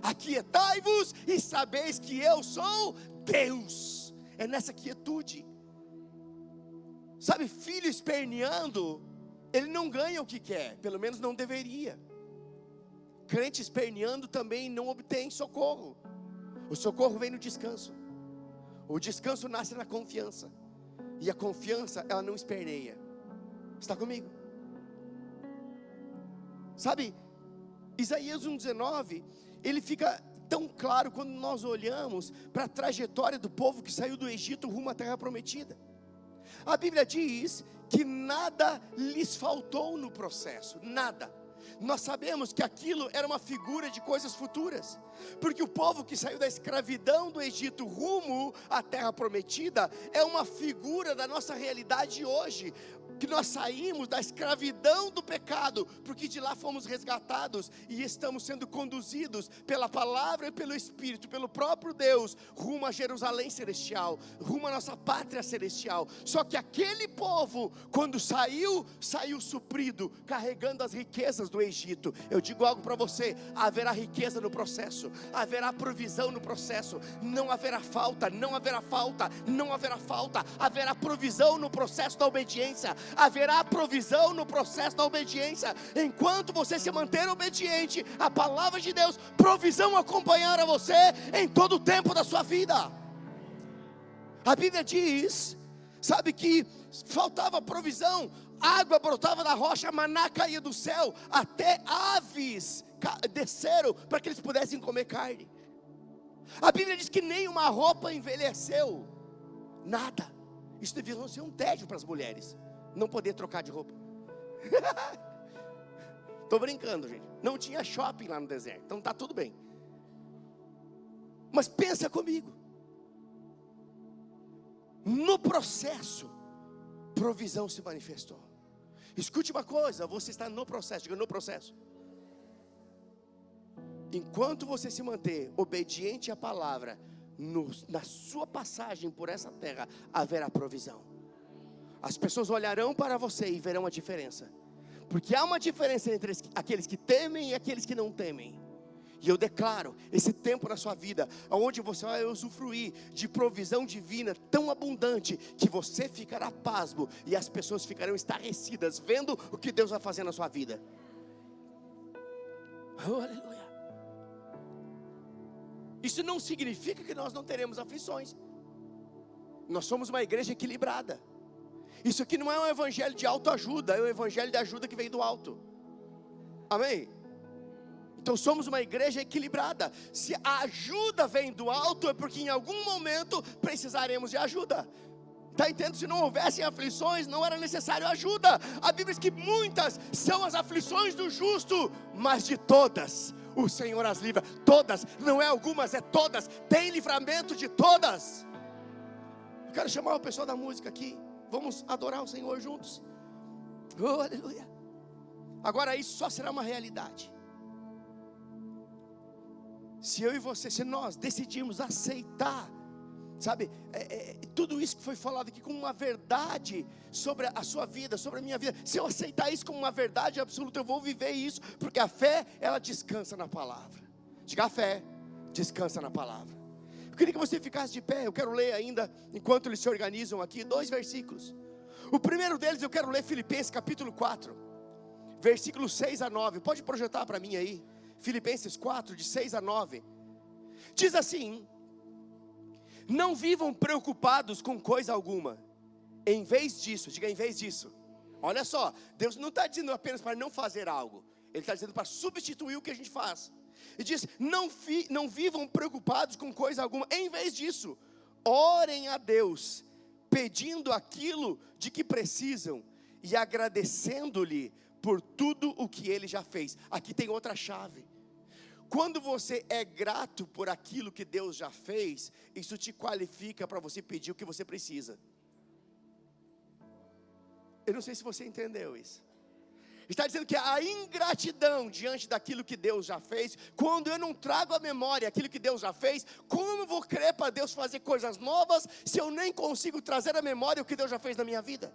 Speaker 1: Aquietai-vos e sabeis que eu sou Deus. É nessa quietude. Sabe, filho esperneando, ele não ganha o que quer, pelo menos não deveria. Crente esperneando também não obtém socorro. O socorro vem no descanso. O descanso nasce na confiança. E a confiança, ela não esperneia. Está comigo? Sabe, Isaías 1,19, ele fica tão claro quando nós olhamos para a trajetória do povo que saiu do Egito rumo à terra prometida. A Bíblia diz que nada lhes faltou no processo, nada. Nós sabemos que aquilo era uma figura de coisas futuras, porque o povo que saiu da escravidão do Egito rumo à terra prometida é uma figura da nossa realidade hoje. que nós saímos da escravidão do pecado, porque de lá fomos resgatados e estamos sendo conduzidos pela palavra e pelo Espírito, pelo próprio Deus, rumo a Jerusalém celestial, rumo à nossa pátria celestial. Só que aquele povo, quando saiu suprido, carregando as riquezas do Egito. Eu digo algo para você: haverá riqueza no processo, haverá provisão no processo, não haverá falta, não haverá falta, não haverá falta, haverá provisão no processo da obediência, haverá provisão no processo da obediência. Enquanto você se manter obediente à palavra de Deus, provisão acompanhará você em todo o tempo da sua vida. A Bíblia diz, sabe, que faltava provisão, água brotava da rocha, maná caía do céu, até aves desceram para que eles pudessem comer carne. A Bíblia diz que nenhuma roupa envelheceu, nada. Isso devia ser um tédio para as mulheres, não poder trocar de roupa. Estou brincando, gente. Não tinha shopping lá no deserto, então está tudo bem. Mas pensa comigo, no processo, provisão se manifestou. Escute uma coisa, você está no processo, diga no processo. Enquanto você se manter obediente à palavra, na sua passagem por essa terra, haverá provisão. As pessoas olharão para você e verão a diferença, porque há uma diferença entre aqueles que temem e aqueles que não temem. E eu declaro esse tempo na sua vida, onde você vai usufruir de provisão divina tão abundante, que você ficará pasmo e as pessoas ficarão estarrecidas, vendo o que Deus vai fazer na sua vida. Oh, aleluia. Isso não significa que nós não teremos aflições. Nós somos uma igreja equilibrada. Isso aqui não é um evangelho de autoajuda, é um evangelho de ajuda que vem do alto. Amém? Então somos uma igreja equilibrada. Se a ajuda vem do alto, é porque em algum momento precisaremos de ajuda. Está entendendo? Se não houvessem aflições, não era necessário ajuda. A Bíblia diz que muitas são as aflições do justo, mas de todas o Senhor as livra. Todas, não é algumas, é todas. Tem livramento de todas. Eu quero chamar o pessoal da música aqui. Vamos adorar o Senhor juntos. Oh, aleluia. Agora isso só será uma realidade se eu e você, se nós decidirmos aceitar, sabe, tudo isso que foi falado aqui como uma verdade sobre a sua vida, sobre a minha vida. Se eu aceitar isso como uma verdade absoluta, eu vou viver isso, porque a fé, ela descansa na palavra. Diga: a fé descansa na palavra. Eu queria que você ficasse de pé. Eu quero ler ainda, enquanto eles se organizam aqui, 2 versículos. O primeiro deles eu quero ler Filipenses capítulo 4, versículos 6 a 9. Pode projetar para mim aí, Filipenses 4, de 6 a 9. Diz assim: não vivam preocupados com coisa alguma. Em vez disso, diga em vez disso. Olha só, Deus não está dizendo apenas para não fazer algo, Ele está dizendo para substituir o que a gente faz. E diz: não vivam preocupados com coisa alguma. Em vez disso, orem a Deus, pedindo aquilo de que precisam e agradecendo-lhe por tudo o que Ele já fez. Aqui tem outra chave. Quando você é grato por aquilo que Deus já fez, isso te qualifica para você pedir o que você precisa. Eu não sei se você entendeu isso. Está dizendo que a ingratidão diante daquilo que Deus já fez, quando eu não trago à memória aquilo que Deus já fez, como eu vou crer para Deus fazer coisas novas, se eu nem consigo trazer à memória o que Deus já fez na minha vida?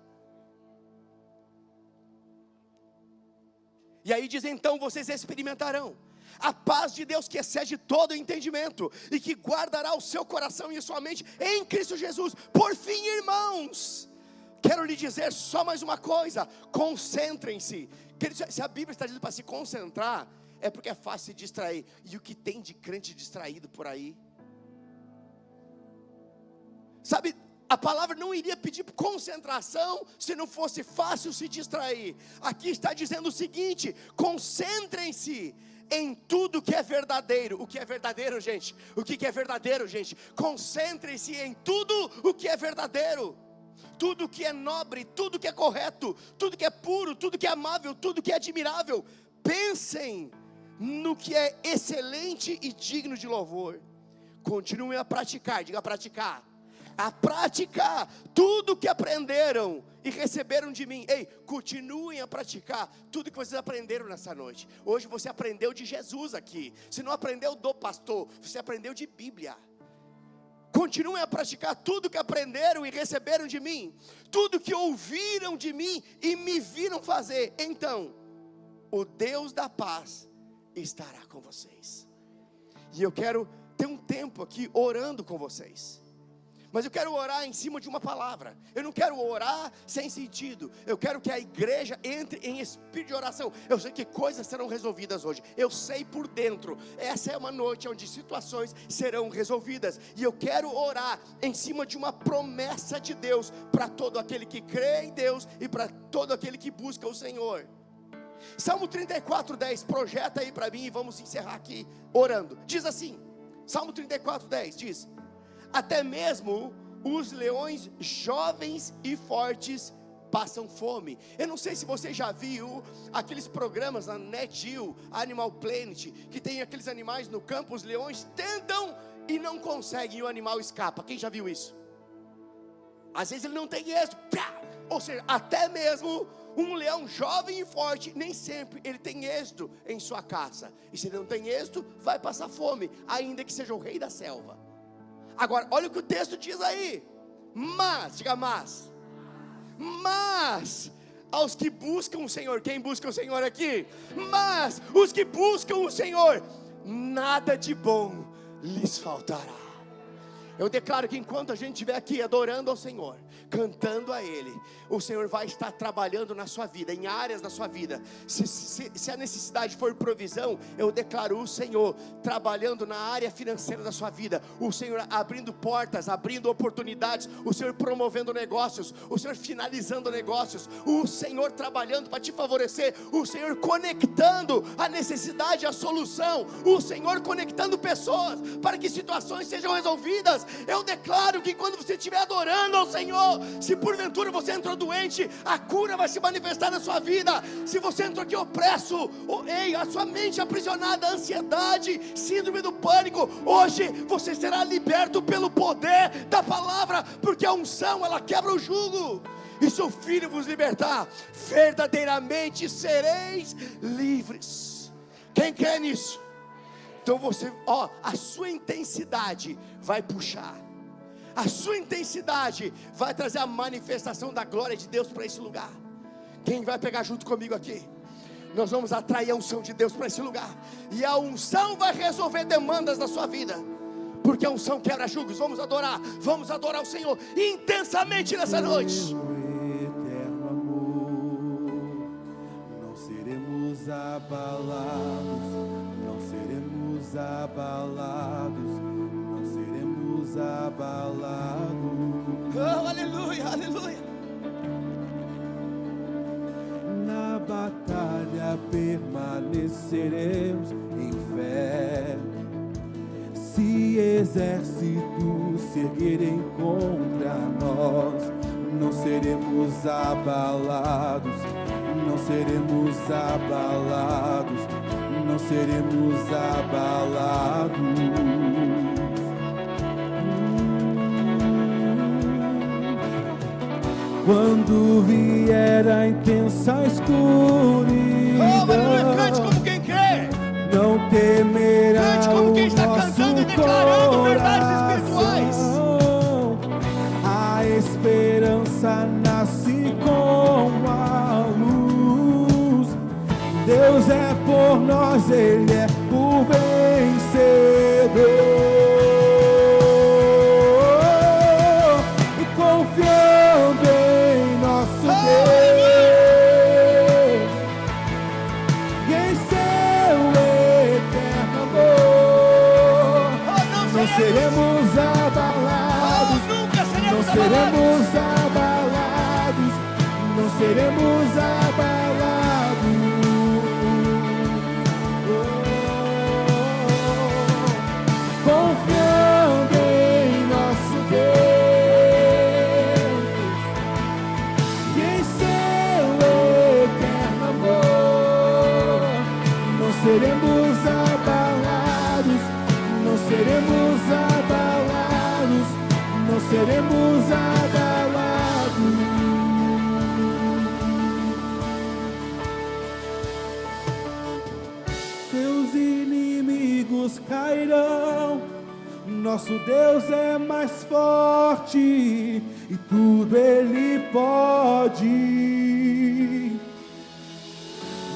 Speaker 1: E aí diz: então vocês experimentarão a paz de Deus que excede todo entendimento, e que guardará o seu coração e a sua mente em Cristo Jesus. Por fim, irmãos, quero lhe dizer só mais uma coisa: concentrem-se. Se a Bíblia está dizendo para se concentrar, é porque é fácil se distrair. E o que tem de crente distraído por aí? Sabe, a palavra não iria pedir concentração se não fosse fácil se distrair. Aqui está dizendo o seguinte: concentrem-se em tudo que é verdadeiro. O que é verdadeiro, gente? O que é verdadeiro, gente? Concentrem-se em tudo o que é verdadeiro, tudo que é nobre, tudo que é correto, tudo que é puro, tudo que é amável, tudo que é admirável. Pensem no que é excelente e digno de louvor. Continuem a praticar, diga praticar, a praticar tudo que aprenderam e receberam de mim. Ei, continuem a praticar tudo que vocês aprenderam nessa noite. Hoje você aprendeu de Jesus aqui. Se não aprendeu do pastor, você aprendeu de Bíblia. Continuem a praticar tudo que aprenderam e receberam de mim, tudo que ouviram de mim e me viram fazer. Então, o Deus da paz estará com vocês. E eu quero ter um tempo aqui orando com vocês. Mas eu quero orar em cima de uma palavra. Eu não quero orar sem sentido. Eu quero que a igreja entre em espírito de oração. Eu sei que coisas serão resolvidas hoje. Eu sei por dentro. Essa é uma noite onde situações serão resolvidas. E eu quero orar em cima de uma promessa de Deus para todo aquele que crê em Deus e para todo aquele que busca o Senhor. Salmo 34:10, projeta aí para mim e vamos encerrar aqui orando. Diz assim, Salmo 34:10 diz: até mesmo os leões jovens e fortes passam fome. Eu não sei se você já viu aqueles programas na NetGeo, Animal Planet, que tem aqueles animais no campo, os leões tentam e não conseguem, e o animal escapa. Quem já viu isso? Às vezes ele não tem êxito, ou seja, até mesmo um leão jovem e forte, nem sempre ele tem êxito em sua caça. E se ele não tem êxito, vai passar fome, ainda que seja o rei da selva. Agora, olha o que o texto diz aí. Mas, diga mas aos que buscam o Senhor. Quem busca o Senhor aqui? Mas os que buscam o Senhor, nada de bom lhes faltará. Eu declaro que enquanto a gente estiver aqui adorando ao Senhor, cantando a Ele, o Senhor vai estar trabalhando na sua vida, em áreas da sua vida. Se a necessidade for provisão, eu declaro o Senhor trabalhando na área financeira da sua vida, o Senhor abrindo portas, abrindo oportunidades, o Senhor promovendo negócios, o Senhor finalizando negócios, o Senhor trabalhando para te favorecer, o Senhor conectando a necessidade à solução, o Senhor conectando pessoas para que situações sejam resolvidas. Eu declaro que quando você estiver adorando ao Senhor, se porventura você entrou doente, a cura vai se manifestar na sua vida. Se você entrou aqui opresso, a sua mente aprisionada, ansiedade, síndrome do pânico, hoje você será liberto pelo poder da palavra, porque a unção, ela quebra o jugo. E se o Filho vos libertar, verdadeiramente sereis livres. Quem crê nisso? Então você, a sua intensidade vai puxar, a sua intensidade vai trazer a manifestação da glória de Deus para esse lugar. Quem vai pegar junto comigo aqui? Nós vamos atrair a unção de Deus para esse lugar, e a unção vai resolver demandas da sua vida, porque a unção quebra julgos. Vamos adorar o Senhor intensamente nessa noite.
Speaker 2: Eterno amor, não seremos abalados, não seremos abalados.
Speaker 1: Oh, aleluia, aleluia.
Speaker 2: Na batalha permaneceremos em fé. Se exércitos se erguerem contra nós, não seremos abalados, não seremos abalados, não seremos abalados. Quando vier a intensa escuridão,
Speaker 1: cante como quem crê,
Speaker 2: não temerá
Speaker 1: cante como quem está cantando e declarando verdades espirituais.
Speaker 2: A esperança nasce como a luz. Deus é por nós, Ele é o vencedor. E confiando em nosso Deus e em seu eterno amor, não seremos abalados, não seremos abalados, não seremos abalados. Confiando em nosso Deus e em seu eterno amor, não seremos abalados, não seremos abalados, não seremos abalados. Seus inimigos cairão, nosso Deus é mais forte e tudo Ele pode.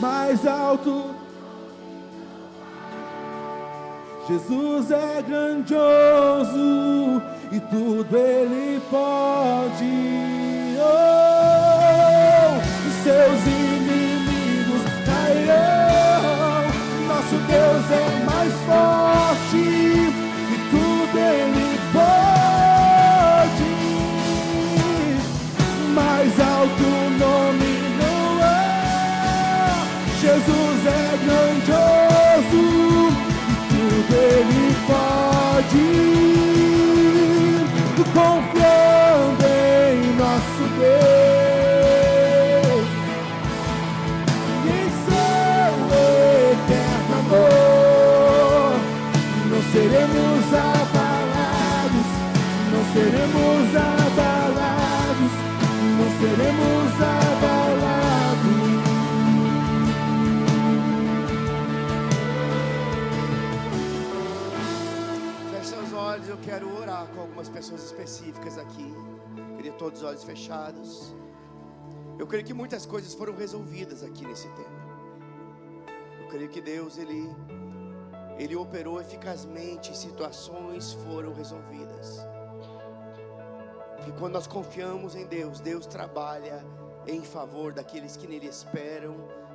Speaker 2: Mais alto, Jesus é grandioso e tudo Ele pode. Oh, seus inimigos cairão, nosso Deus é mais forte e tudo Ele pode. Mais alto o nome não é, Jesus é grandioso e tudo Ele pode. Confiando em nosso Deus e em seu eterno amor, não seremos abalados, não seremos abalados, não seremos abalados.
Speaker 1: Feche seus olhos, eu quero orar com algumas pessoas específicas aqui. Queria todos os olhos fechados. Eu creio que muitas coisas foram resolvidas aqui nesse tema. Eu creio que Deus, Ele operou eficazmente, situações foram resolvidas. E quando nós confiamos em Deus, Deus trabalha em favor daqueles que nele esperam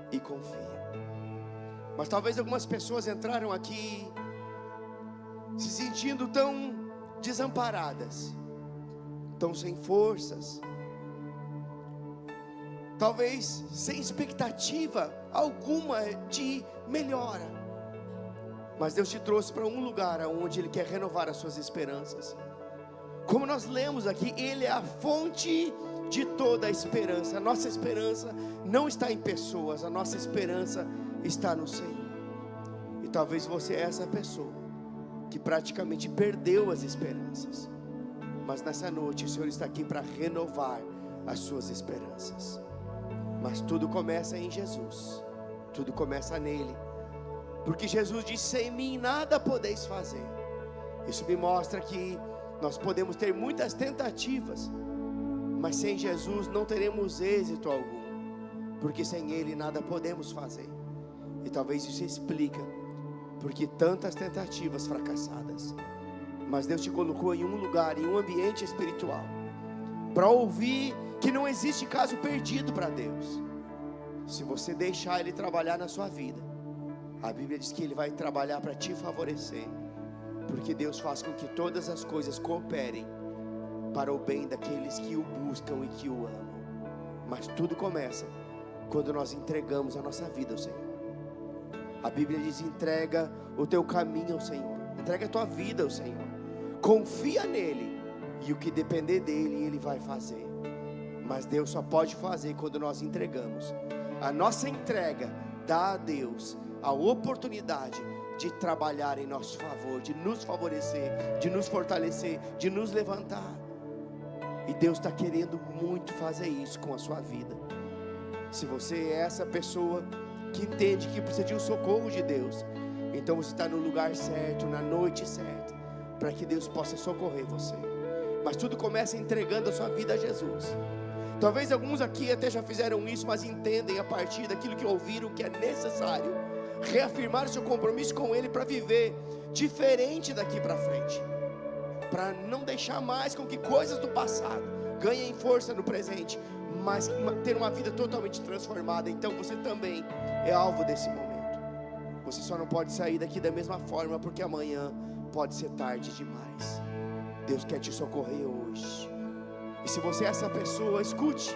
Speaker 1: e confiam. Mas talvez algumas pessoas entraram aqui se sentindo tão desamparadas, tão sem forças, talvez sem expectativa alguma de melhora. Mas Deus te trouxe para um lugar onde Ele quer renovar as suas esperanças. Como nós lemos aqui, Ele é a fonte de toda a esperança. A nossa esperança não está em pessoas, a nossa esperança está no Senhor. E talvez você é essa pessoa que praticamente perdeu as esperanças. Mas nessa noite o Senhor está aqui para renovar as suas esperanças. Mas tudo começa em Jesus, tudo começa nele. Porque Jesus disse: sem mim nada podeis fazer. Isso me mostra que nós podemos ter muitas tentativas, mas sem Jesus não teremos êxito algum, porque sem Ele nada podemos fazer. E talvez isso explica porque tantas tentativas fracassadas. Mas Deus te colocou em um lugar, em um ambiente espiritual, para ouvir que não existe caso perdido para Deus. Se você deixar Ele trabalhar na sua vida, a Bíblia diz que Ele vai trabalhar para te favorecer, porque Deus faz com que todas as coisas cooperem para o bem daqueles que o buscam e que o amam. Mas tudo começa quando nós entregamos a nossa vida ao Senhor. A Bíblia diz: entrega o teu caminho ao Senhor, entrega a tua vida ao Senhor, confia nele, e o que depender dele, Ele vai fazer. Mas Deus só pode fazer quando nós entregamos. A nossa entrega dá a Deus a oportunidade de trabalhar em nosso favor, de nos favorecer, de nos fortalecer, de nos levantar. E Deus está querendo muito fazer isso com a sua vida. Se você é essa pessoa que entende que precisa de um socorro de Deus, então você está no lugar certo, na noite certa, para que Deus possa socorrer você. Mas tudo começa entregando a sua vida a Jesus. Talvez alguns aqui até já fizeram isso, mas entendem a partir daquilo que ouviram que é necessário reafirmar o seu compromisso com Ele para viver diferente daqui para frente, para não deixar mais com que coisas do passado ganhem força no presente, mas ter uma vida totalmente transformada. Então você também é alvo desse momento. Você só não pode sair daqui da mesma forma, porque amanhã pode ser tarde demais. Deus quer te socorrer hoje. E se você é essa pessoa, escute.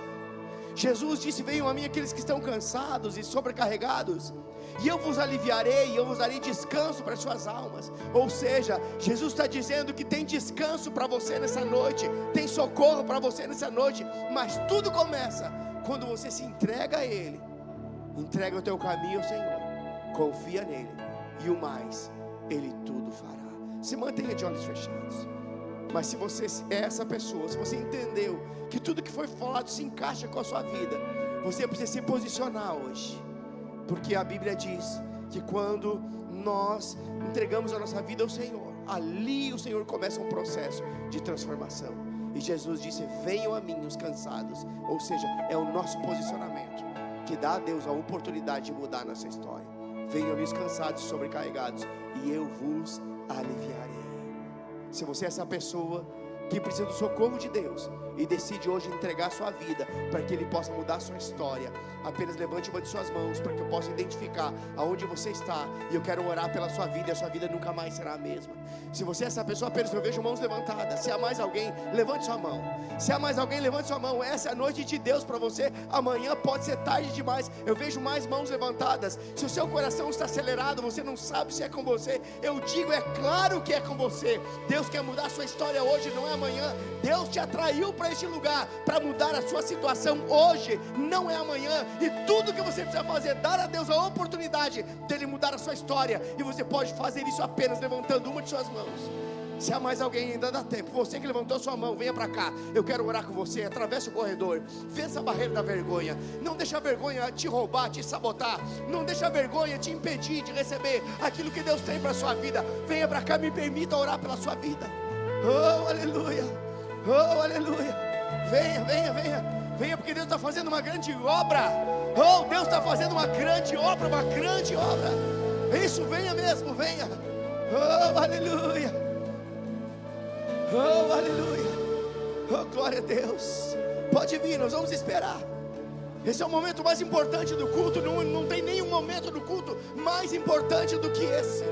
Speaker 1: Jesus disse: venham a mim aqueles que estão cansados e sobrecarregados, e eu vos aliviarei, eu vos darei descanso para as suas almas. Ou seja, Jesus está dizendo que tem descanso para você nessa noite, tem socorro para você nessa noite. Mas tudo começa quando você se entrega a Ele, entrega o teu caminho ao Senhor, confia nele, e o mais Ele tudo fará. Se mantenha de olhos fechados. Mas se você é essa pessoa, se você entendeu que tudo que foi falado se encaixa com a sua vida, você precisa se posicionar hoje. Porque a Bíblia diz que quando nós entregamos a nossa vida ao Senhor, ali o Senhor começa um processo de transformação. E Jesus disse: venham a mim os cansados. Ou seja, é o nosso posicionamento que dá a Deus a oportunidade de mudar a nossa história. Venham a mim os cansados e sobrecarregados, e eu vos aliviarei. Se você é essa pessoa que precisa do socorro de Deus e decide hoje entregar a sua vida para que Ele possa mudar a sua história, apenas levante uma de suas mãos para que eu possa identificar aonde você está, e eu quero orar pela sua vida, e a sua vida nunca mais será a mesma. Se você é essa pessoa, apenas eu vejo mãos levantadas. Se há mais alguém, levante sua mão. Se há mais alguém, levante sua mão. Essa é a noite de Deus para você. Amanhã pode ser tarde demais. Eu vejo mais mãos levantadas. Se o seu coração está acelerado, você não sabe se é com você, eu digo: é claro que é com você. Deus quer mudar a sua história hoje, não é amanhã. Deus te atraiu para este lugar para mudar a sua situação hoje, não é amanhã. E tudo que você precisa fazer é dar a Deus a oportunidade dele mudar a sua história, e você pode fazer isso apenas levantando uma de suas mãos. Se há mais alguém, ainda dá tempo. Você que levantou sua mão, venha para cá. Eu quero orar com você. Atravesse o corredor. Vença a barreira da vergonha. Não deixa a vergonha te roubar, te sabotar. Não deixa a vergonha te impedir de receber aquilo que Deus tem para a sua vida. Venha para cá, me permita orar pela sua vida. Oh, aleluia. Oh, aleluia. Venha, venha, venha. Venha, porque Deus está fazendo uma grande obra. Oh, Deus está fazendo uma grande obra, uma grande obra. Isso, venha mesmo, venha. Oh, aleluia. Oh, aleluia. Oh, glória a Deus. Pode vir, nós vamos esperar. Esse é o momento mais importante do culto. Não tem nenhum momento do culto mais importante do que esse.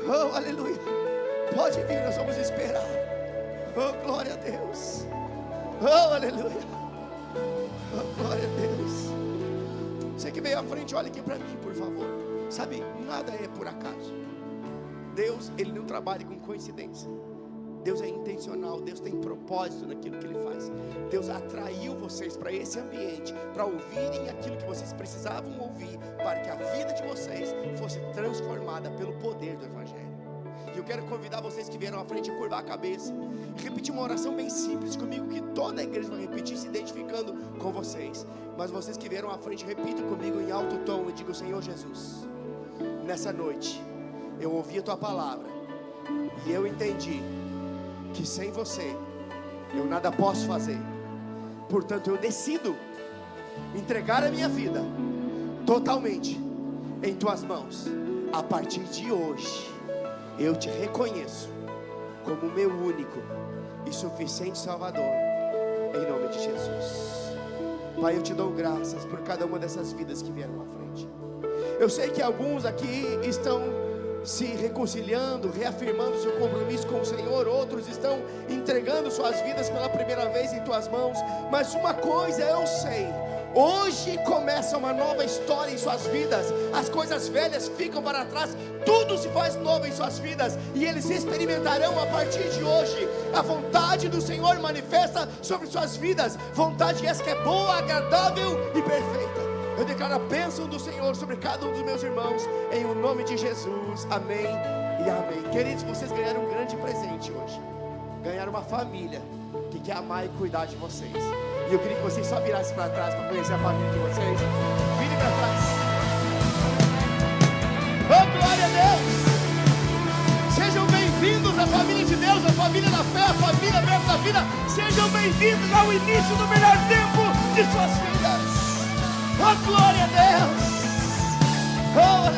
Speaker 1: Oh, aleluia. Pode vir, nós vamos esperar. Oh, glória a Deus. Oh, aleluia. Oh, glória a Deus. Você que veio à frente, olha aqui para mim, por favor. Sabe, nada é por acaso. Deus, Ele não trabalha com coincidência. Deus é intencional, Deus tem propósito naquilo que Ele faz. Deus atraiu vocês para esse ambiente, para ouvirem aquilo que vocês precisavam ouvir, para que a vida de vocês fosse transformada pelo poder do Evangelho. E eu quero convidar vocês que vieram à frente a curvar a cabeça e repetir uma oração bem simples comigo, que toda a igreja vai repetir, se identificando com vocês. Mas vocês que vieram à frente, repitam comigo em alto tom e digam: Senhor Jesus, nessa noite eu ouvi a Tua palavra e eu entendi que sem você eu nada posso fazer. Portanto, eu decido entregar a minha vida totalmente em Tuas mãos. A partir de hoje eu Te reconheço como meu único e suficiente Salvador, em nome de Jesus. Pai, eu Te dou graças por cada uma dessas vidas que vieram à frente. Eu sei que alguns aqui estão se reconciliando, reafirmando seu compromisso com o Senhor. Outros estão entregando suas vidas pela primeira vez em Tuas mãos. Mas uma coisa eu sei: hoje começa uma nova história em suas vidas. As coisas velhas ficam para trás, tudo se faz novo em suas vidas, e eles experimentarão a partir de hoje a vontade do Senhor manifesta sobre suas vidas. Vontade essa que é boa, agradável e perfeita. Eu declaro a bênção do Senhor sobre cada um dos meus irmãos, em o nome de Jesus, amém e amém. Queridos, vocês ganharam um grande presente hoje. Ganharam uma família que quer amar e cuidar de vocês. E eu queria que vocês só virassem para trás para conhecer a família de vocês. Virem para trás. Oh, glória a Deus. Sejam bem-vindos à família de Deus, a família da fé, a família Verbo da Vida. Sejam bem-vindos ao início do melhor tempo de suas vidas. Oh, glória a Deus. Oh, aleluia.